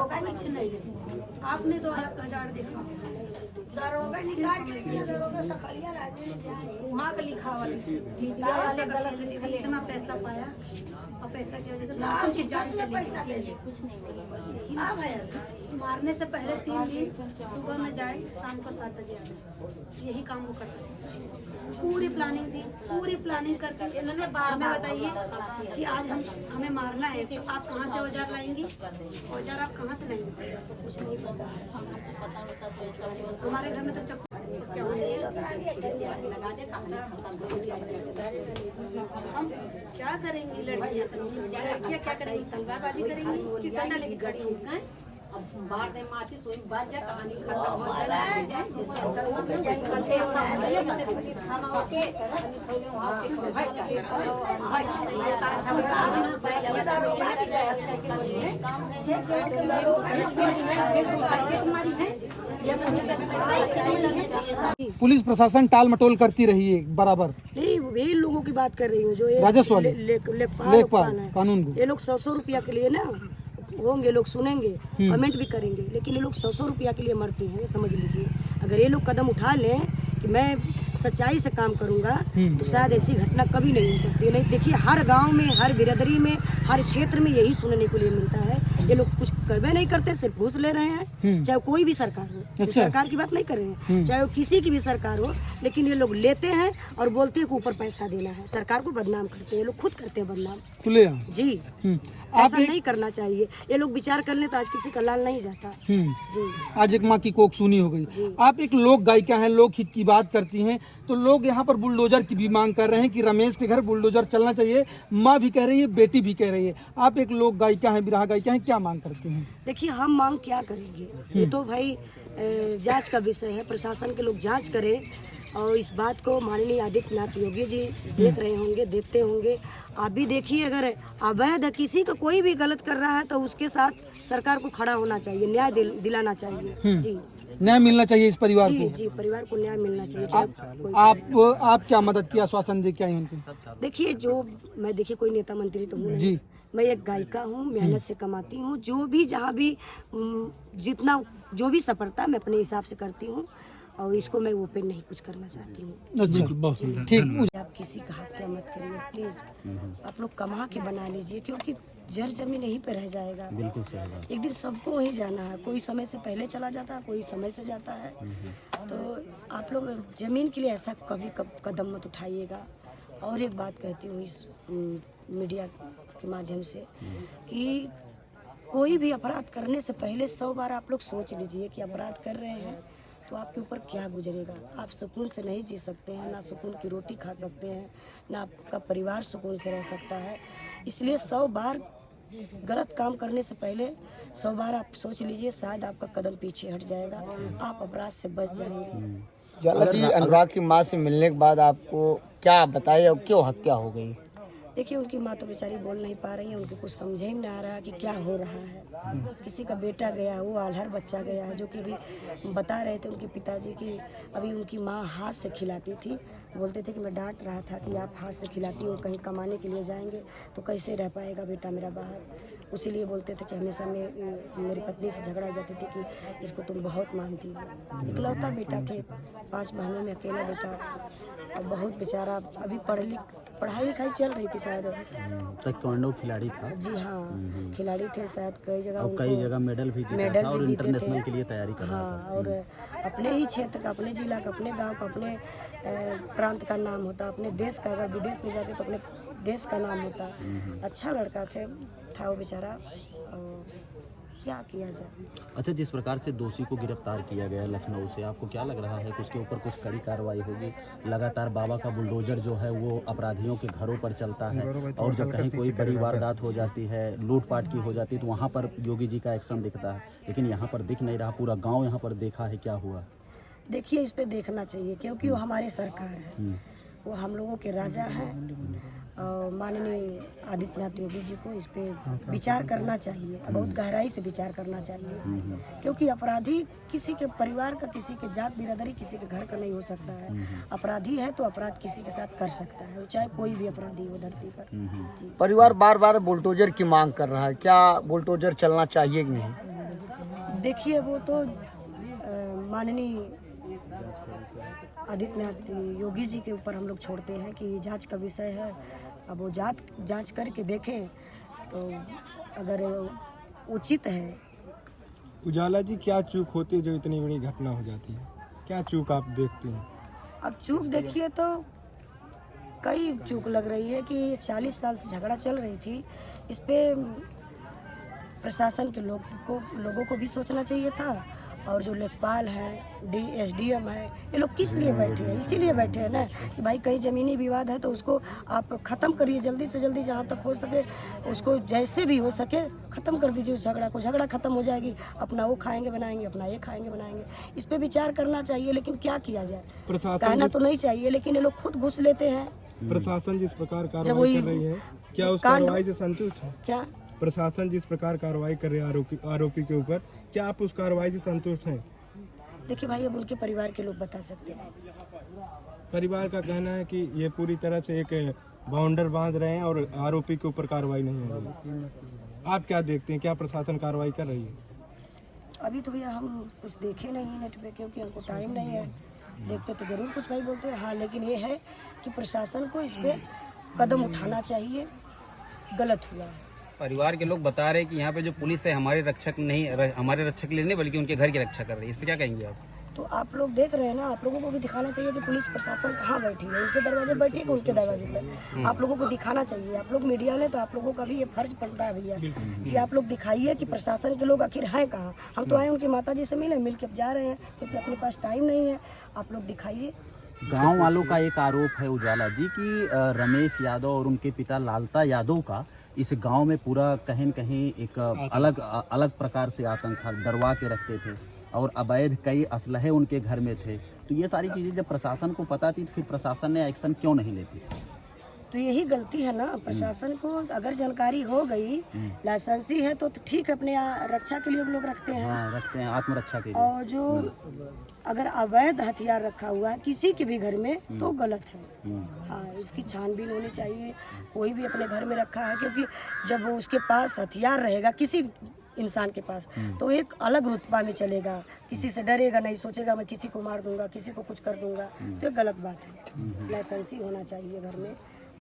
कुछ नहीं है। आपने तो 1000 देखा, वहाँ का लिखा हुआ इतना पैसा पाया और पैसा की वजह से मासूम की जान चली गई। कुछ नहीं मारने से पहले 3 दिन सुबह में जाए, शाम को 7 बजे आए, यही काम वो करते थे। पूरी प्लानिंग थी, पूरी प्लानिंग करके हमें बताइए कि आज हमें मारना है तो आप कहाँ से औजार लाएंगी, औजार आप कहाँ से लाएंगे, कुछ नहीं पता। हमारे घर में तो चक्कू हम क्या करेंगी, लड़कियाँ क्या करेंगी, तलवारबाजी करेंगी कि डंडा लेके खड़ी होंगी। अब बाहर दे माची सोई बात जा कहानी खत्म हो पुलिस प्रशासन टाल मटोल करती रही है बराबर। नहीं, वही लोगों की बात कर रही हूँ जो ये राजस्व वाले लेखपाल है। कानून को ये लोग 100 रुपया के लिए ना होंगे, लोग सुनेंगे, कमेंट भी करेंगे, लेकिन ये लोग 100 रुपया के लिए मरते हैं, ये समझ लीजिए। अगर ये लोग कदम उठा लें कि मैं सच्चाई से काम करूंगा तो शायद ऐसी घटना कभी नहीं हो सकती। नहीं, देखिए हर गांव में, हर बिरादरी में, हर क्षेत्र में यही सुनने को लिए मिलता है। ये लोग कुछ करवे नहीं करते, सिर्फ घूस ले रहे हैं, चाहे कोई भी सरकार हो। तो सरकार की बात नहीं कर रहे हैं, चाहे वो किसी की भी सरकार हो, लेकिन ये लोग लेते हैं और बोलते हैं कि ऊपर पैसा देना है। सरकार को बदनाम करते हैं, ये लोग खुद करते हैं बदनाम जी। ऐसा नहीं करना चाहिए। ये लोग विचार कर लें तो आज किसी का लाल नहीं जाता जी। आज एक माँ की कोख सुनी हो गई। आप एक लोक गायिका हैं, लोक हित की बात करती हैं, तो लोग यहाँ पर बुलडोजर की भी मांग कर रहे हैं कि रमेश के घर बुलडोजर चलना चाहिए। माँ भी कह रही है, बेटी भी कह रही है। आप एक लोक गायिका हैं, विरहा गायिका हैं, क्या मांग करते हैं? देखिए हम मांग क्या करेंगे, ये तो भाई जांच का विषय है। प्रशासन के लोग जांच करें और इस बात को माननीय आदित्यनाथ योगी जी देख रहे होंगे, देखते होंगे। आप भी देखिए, अगर अवैध किसी का कोई भी गलत कर रहा है तो उसके साथ सरकार को खड़ा होना चाहिए, न्याय दिलाना चाहिए जी। न्याय मिलना चाहिए इस परिवार को। जी, परिवार को न्याय मिलना चाहिए। आप क्या मदद की आश्वासन दे के आई उनको? देखिए मैं देखिए कोई नेता मंत्री तो हूँ नहीं, मैं एक गायिका हूँ, मेहनत से कमाती हूँ। जो भी जहाँ भी जितना जो भी सफलता मैं अपने हिसाब से करती हूँ और इसको मैं ओपन नहीं कुछ करना चाहती हूँ। ठीक, आप किसी का हत्या मत करिए प्लीज। आप लोग कमा के बना लीजिए, क्योंकि जर जमीन यहीं पे रह जाएगा। बिल्कुल सही बात। एक दिन सबको वहीं जाना है, कोई समय से पहले चला जाता है, कोई समय से जाता है। तो आप लोग जमीन के लिए ऐसा कभी कदम मत उठाइएगा। और एक बात कहती हूँ इस मीडिया के माध्यम से कि कोई भी अपराध करने से पहले 100 बार आप लोग सोच लीजिए कि अपराध कर रहे हैं तो आपके ऊपर क्या गुजरेगा। आप सुकून से नहीं जी सकते हैं, ना सुकून की रोटी खा सकते हैं, ना आपका परिवार सुकून से रह सकता है। इसलिए 100 बार गलत काम करने से पहले 100 बार आप सोच लीजिए, शायद आपका कदम पीछे हट जाएगा, आप अपराध से बच जाएंगे। जाला जी, अनुराग की माँ से मिलने के बाद आपको क्या बताया और क्यों हत्या हो गई? देखिए उनकी माँ तो बेचारी बोल नहीं पा रही है, उनके कुछ समझ ही नहीं आ रहा कि क्या हो रहा है। किसी का बेटा गया, वो आल्हर बच्चा गया है, जो कि अभी बता रहे थे उनके पिताजी की अभी उनकी माँ हाथ से खिलाती थी। बोलते थे कि मैं डांट रहा था कि आप हाथ से खिलाती हो, कहीं कमाने के लिए जाएंगे तो कैसे रह पाएगा बेटा मेरा बाहर। उसीलिए बोलते थे कि हमेशा मेरी पत्नी से झगड़ा हो जाती थी कि इसको तुम बहुत मानती हो। इकलौता बेटा थे, 5 बहनों में अकेला बेटा, और बहुत बेचारा अभी पढ़ाई लिखाई चल रही थी शायद। ताइक्वांडो खिलाड़ी था। जी हाँ, खिलाड़ी थे शायद, कई जगह मेडल भी जीता था और इंटरनेशनल के लिए तैयारी कर रहा था। और अपने ही क्षेत्र का, अपने जिला का, अपने गांव का, अपने प्रांत का नाम होता, अपने देश का। अगर विदेश में जाते तो अपने देश का नाम होता। अच्छा लड़का था वो बेचारा, क्या किया जाए। अच्छा, जिस प्रकार से दोषी को गिरफ्तार किया गया लखनऊ से, आपको क्या लग रहा है कि उसके ऊपर कुछ कड़ी कार्रवाई होगी? लगातार बाबा का बुलडोजर जो है वो अपराधियों के घरों पर चलता है और जब कहीं कोई बड़ी वारदात हो जाती है, लूटपाट की हो जाती है, तो वहाँ पर योगी जी का एक्शन दिखता है, लेकिन यहाँ पर दिख नहीं रहा। पूरा गाँव यहाँ पर देखा है, क्या हुआ? देखिए इस पे देखना चाहिए, क्योंकि वो हमारे सरकार है, वो हम लोगों के राजा हैं। और माननीय आदित्यनाथ योगी जी को इस पे विचार करना चाहिए, बहुत गहराई से विचार करना चाहिए। क्योंकि अपराधी किसी के परिवार का, किसी के जात बिरादरी, किसी के घर का नहीं हो सकता है। अपराधी है तो अपराध किसी के साथ कर सकता है, चाहे कोई भी अपराधी हो धरती पर जी। परिवार बार बार बुलडोजर की मांग कर रहा है, क्या बुलडोजर चलना चाहिए कि नहीं? देखिए वो तो माननीय आदित्यनाथ योगी जी के ऊपर हम लोग छोड़ते हैं कि जांच का विषय है। अब वो जांच करके देखें तो अगर उचित है। उजाला जी, क्या चूक होती है जो इतनी बड़ी घटना हो जाती है? क्या चूक आप देखते हैं? अब चूक देखिए तो कई चूक लग रही है कि 40 साल से झगड़ा चल रही थी। इस पे प्रशासन के लोगों को भी सोचना चाहिए था। और जो लेखपाल हैं, SDM है, ये लोग किस लिए बैठे हैं? इसीलिए बैठे हैं ना कि भाई कहीं ज़मीनी विवाद है तो उसको आप ख़त्म करिए जल्दी से जल्दी, जहाँ तक हो सके उसको जैसे भी हो सके ख़त्म कर दीजिए उस झगड़ा को। झगड़ा ख़त्म हो जाएगी, अपना वो खाएंगे बनाएंगे, अपना ये खाएंगे बनाएंगे। इस पर विचार करना चाहिए, लेकिन क्या किया जाए? कहना तो नहीं चाहिए, लेकिन ये लोग खुद घुस लेते हैं। प्रशासन जिस प्रकार कार्रवाई कर रही है, क्या उस कार्रवाई से संतुष्ट है? क्या प्रशासन जिस प्रकार कार्रवाई कर रही है आरोपी के ऊपर, क्या आप उस कार्रवाई से संतुष्ट हैं? देखिए भाई, अब उनके परिवार के लोग बता सकते हैं। परिवार का कहना है कि ये पूरी तरह से एक बाउंडर बांध रहे हैं और आरोपी के ऊपर कार्रवाई नहीं हो रही। आप क्या देखते हैं, क्या प्रशासन कार्रवाई कर रही है? अभी तो भैया हम कुछ देखे नहीं नेट पे, क्योंकि हमको टाइम नहीं है। देखते तो जरूर कुछ भाई बोलते हैं। हाँ, लेकिन ये है कि प्रशासन को इस पे कदम उठाना चाहिए। गलत हुआ है। परिवार के लोग बता रहे हैं कि यहाँ पे जो पुलिस है हमारे रक्षक के लिए नहीं बल्कि उनके घर की रक्षा कर रही है। इस पे क्या कहेंगे आप? तो आप लोग देख रहे हैं ना, आप लोगों को भी दिखाना चाहिए कि पुलिस प्रशासन कहाँ बैठी है। उनके दरवाजे बैठी है, उनके दरवाजे पे आप लोगों को दिखाना चाहिए। आप लोग मीडिया में, तो आप लोगों का भी ये फर्ज पड़ता है भैया कि आप लोग दिखाइए कि प्रशासन के लोग आखिर हैं कहाँ। हम तो आए उनकी माता जी से मिल के जा रहे हैं, क्योंकि अपने पास टाइम नहीं है। आप लोग दिखाइए। गांव वालों का एक आरोप है उजाला जी कि रमेश यादव और उनके पिता लालता यादव का इस गांव में पूरा कहीं न कहीं एक अलग प्रकार से आतंक था, डरवा के रखते थे और अवैध कई असलहे उनके घर में थे। तो ये सारी चीज़ें जब प्रशासन को पता थी तो फिर प्रशासन ने एक्शन क्यों नहीं लेती? तो यही गलती है ना प्रशासन को। अगर जानकारी हो गई, लाइसेंसी है तो ठीक है, अपने रक्षा के लिए लोग रखते हैं। हाँ, रखते हैं आत्मरक्षा के लिए। और जो अगर अवैध हथियार रखा हुआ है किसी के भी घर में तो गलत है। हाँ, इसकी छानबीन होनी चाहिए। कोई भी अपने घर में रखा है, क्योंकि जब वो उसके पास हथियार रहेगा किसी इंसान के पास, तो एक अलग रुतबा में चलेगा। किसी से डरेगा नहीं, सोचेगा मैं किसी को मार दूंगा, किसी को कुछ कर दूंगा, तो ये गलत बात है। लाइसेंसी होना चाहिए घर में।